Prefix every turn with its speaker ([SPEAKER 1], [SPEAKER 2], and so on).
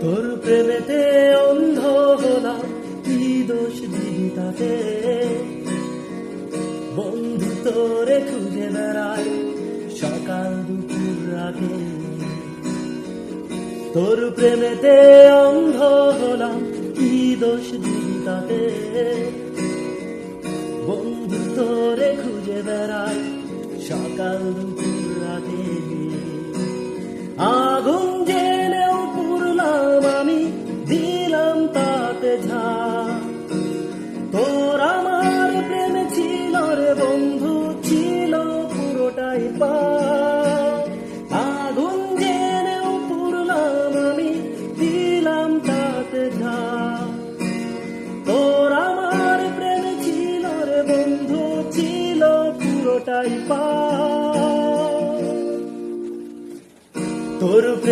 [SPEAKER 1] তোর প্রেমেতে অন্ধ হলাম, কি দোষ দিবি তাতে? বন্ধু তোরে খুঁজে বেড়াই সকাল দুপুর রাতে। তোর প্রেমেতে অন্ধ হলাম, কি দোষ দিবি তাতে? বন্ধু তোরে খুঁজে বেড়াই সকাল দুপুর রাতে। আগুন